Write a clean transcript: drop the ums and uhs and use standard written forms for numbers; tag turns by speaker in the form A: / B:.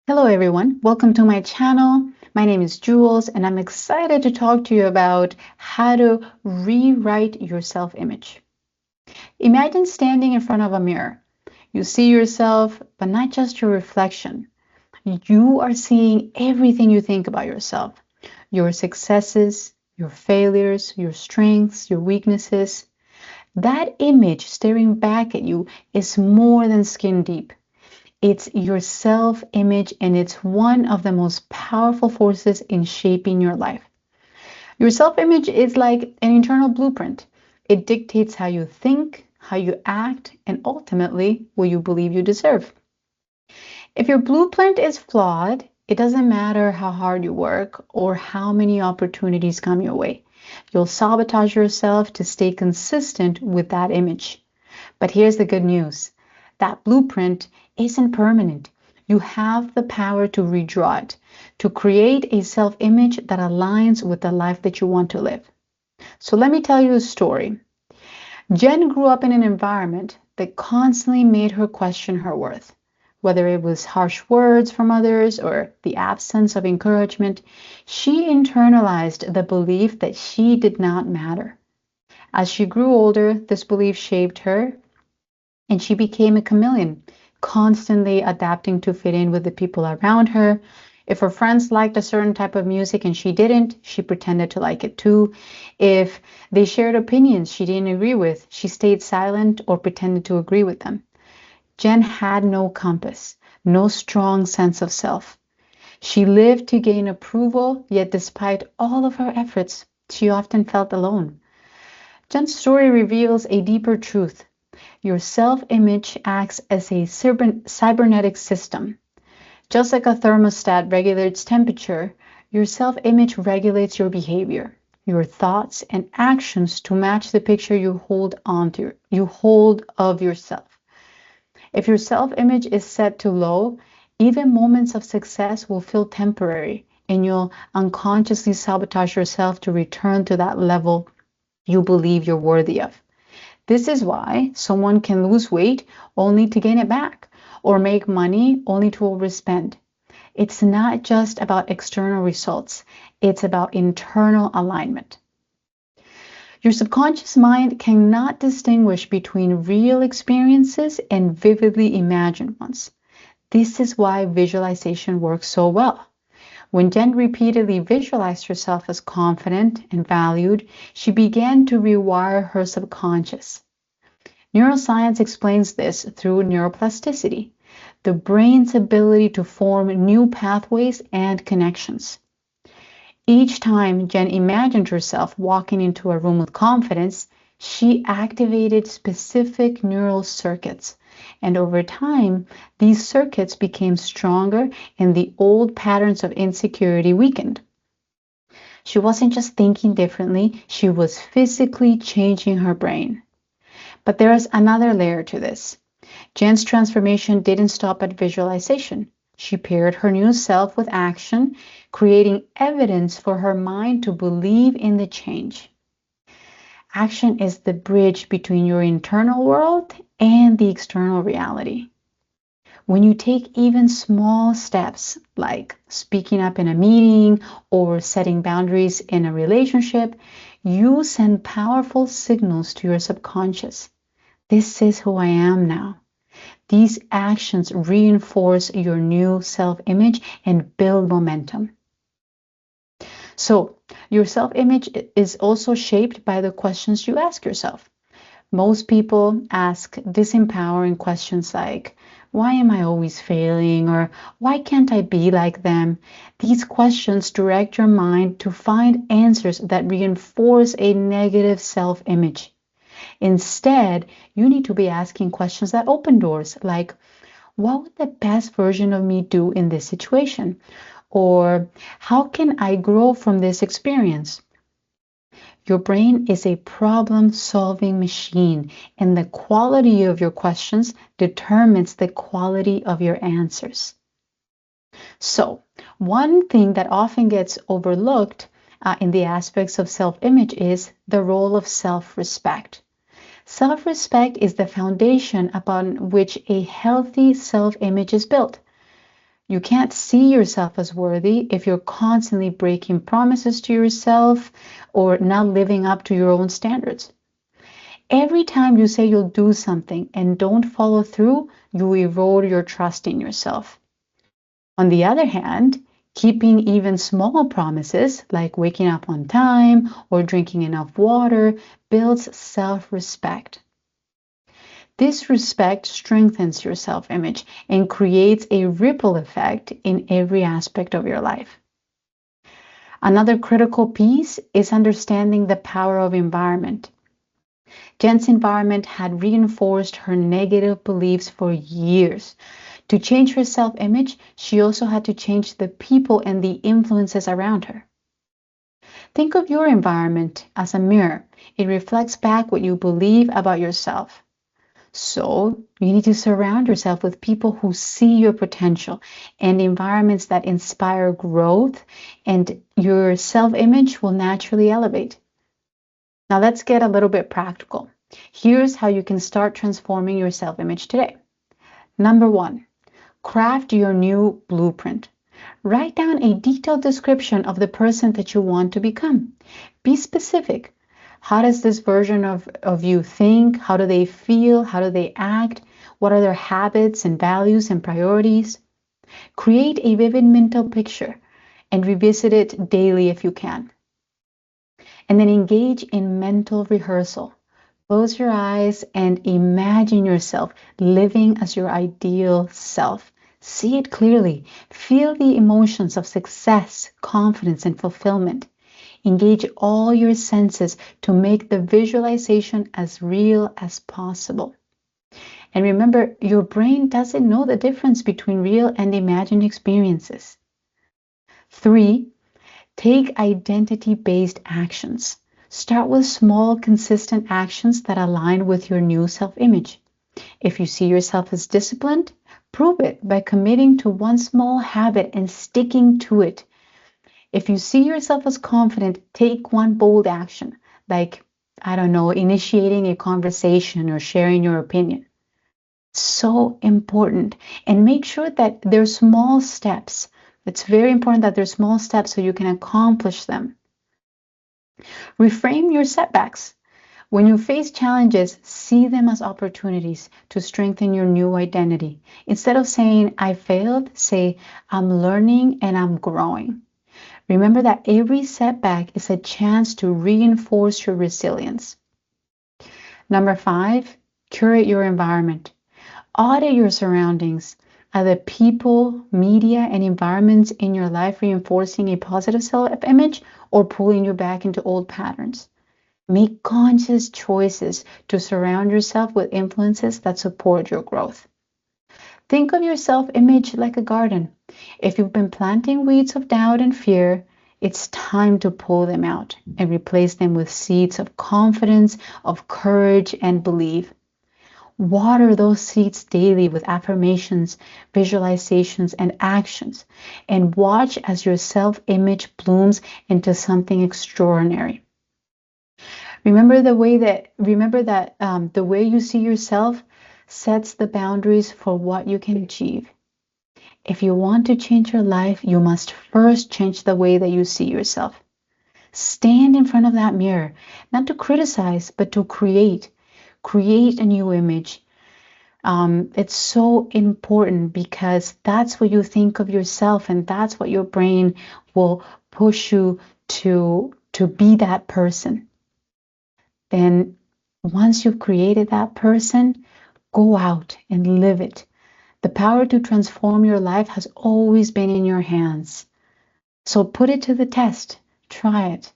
A: Hello everyone, welcome to my channel. My name is Jules and I'm excited to talk to you about how to rewrite your self-image. Imagine standing in front of a mirror. You see yourself, but not just your reflection. You are seeing everything you think about yourself, your successes, your failures, your strengths, your weaknesses. That image staring back at you is more than skin deep. It's your self image, and it's one of the most powerful forces in shaping your life. Your self image is like an internal blueprint. It dictates how you think, how you act, and ultimately what you believe you deserve. If your blueprint is flawed, it doesn't matter how hard you work or how many opportunities come your way. You'll sabotage yourself to stay consistent with that image. But here's the good news. That blueprint isn't permanent. You have the power to redraw it, to create a self-image that aligns with the life that you want to live. So let me tell you a story. Jen grew up in an environment that constantly made her question her worth. Whether it was harsh words from others or the absence of encouragement, she internalized the belief that she did not matter. As she grew older, this belief shaped her, and she became a chameleon, constantly adapting to fit in with the people around her. If her friends liked a certain type of music and she didn't, she pretended to like it too. If they shared opinions she didn't agree with, she stayed silent or pretended to agree with them. Jen had no compass, no strong sense of self. She lived to gain approval, yet despite all of her efforts, she often felt alone. Jen's story reveals a deeper truth. Your self-image acts as a cybernetic system. Just like a thermostat regulates temperature, your self-image regulates your behavior, your thoughts and actions to match the picture you hold of yourself. If your self-image is set too low, even moments of success will feel temporary, and you'll unconsciously sabotage yourself to return to that level you believe you're worthy of. This is why someone can lose weight only to gain it back, or make money only to overspend. It's not just about external results, it's about internal alignment. Your subconscious mind cannot distinguish between real experiences and vividly imagined ones. This is why visualization works so well. When Jen repeatedly visualized herself as confident and valued, she began to rewire her subconscious. Neuroscience explains this through neuroplasticity, the brain's ability to form new pathways and connections. Each time Jen imagined herself walking into a room with confidence, she activated specific neural circuits. And over time, these circuits became stronger and the old patterns of insecurity weakened. She wasn't just thinking differently, she was physically changing her brain. But there is another layer to this. Jen's transformation didn't stop at visualization. She paired her new self with action, creating evidence for her mind to believe in the change. Action is the bridge between your internal world and the external reality. When you take even small steps, like speaking up in a meeting or setting boundaries in a relationship, you send powerful signals to your subconscious. This is who I am now. These actions reinforce your new self-image and build momentum. So, your self-image is also shaped by the questions you ask yourself. Most people ask disempowering questions like, why am I always failing? Or why can't I be like them? These questions direct your mind to find answers that reinforce a negative self-image. Instead, you need to be asking questions that open doors, like, what would the best version of me do in this situation? Or how can I grow from this experience? Your brain is a problem-solving machine, and the quality of your questions determines the quality of your answers. So, one thing that often gets overlooked in the aspects of self-image is the role of self-respect. Self-respect is the foundation upon which a healthy self-image is built. You can't see yourself as worthy if you're constantly breaking promises to yourself or not living up to your own standards. Every time you say you'll do something and don't follow through, you erode your trust in yourself. On the other hand, keeping even small promises, like waking up on time or drinking enough water, builds self-respect. This respect strengthens your self-image and creates a ripple effect in every aspect of your life. Another critical piece is understanding the power of environment. Jen's environment had reinforced her negative beliefs for years. To change her self-image, she also had to change the people and the influences around her. Think of your environment as a mirror. It reflects back what you believe about yourself. So you need to surround yourself with people who see your potential and environments that inspire growth, and your self-image will naturally elevate. Now let's get a little bit practical. Here's how you can start transforming your self-image today. Number 1, craft your new blueprint. Write down a detailed description of the person that you want to become. Be specific. How does this version of you think? How do they feel? How do they act? What are their habits and values and priorities? Create a vivid mental picture and revisit it daily if you can. And then engage in mental rehearsal. Close your eyes and imagine yourself living as your ideal self. See it clearly. Feel the emotions of success, confidence, and fulfillment. Engage all your senses to make the visualization as real as possible. And remember, your brain doesn't know the difference between real and imagined experiences. 3, take identity-based actions. Start with small, consistent actions that align with your new self-image. If you see yourself as disciplined, prove it by committing to one small habit and sticking to it. If you see yourself as confident, take one bold action, like, initiating a conversation or sharing your opinion. So important. And make sure that there's small steps. It's very important that there's small steps so you can accomplish them. Reframe your setbacks. When you face challenges, see them as opportunities to strengthen your new identity. Instead of saying, I failed, say, I'm learning and I'm growing. Remember that every setback is a chance to reinforce your resilience. Number 5, curate your environment. Audit your surroundings. Are the people, media, and environments in your life reinforcing a positive self-image or pulling you back into old patterns? Make conscious choices to surround yourself with influences that support your growth. Think of your self-image like a garden. If you've been planting weeds of doubt and fear, it's time to pull them out and replace them with seeds of confidence, of courage, and belief. Water those seeds daily with affirmations, visualizations, and actions, and watch as your self-image blooms into something extraordinary. Remember that the way you see yourself sets the boundaries for what you can achieve. If you want to change your life, you must first change the way that you see yourself. Stand in front of that mirror, not to criticize, but to create a new image. It's so important because that's what you think of yourself, and that's what your brain will push you to be that person. Then once you've created that person, go out and live it. The power to transform your life has always been in your hands. So put it to the test. Try it.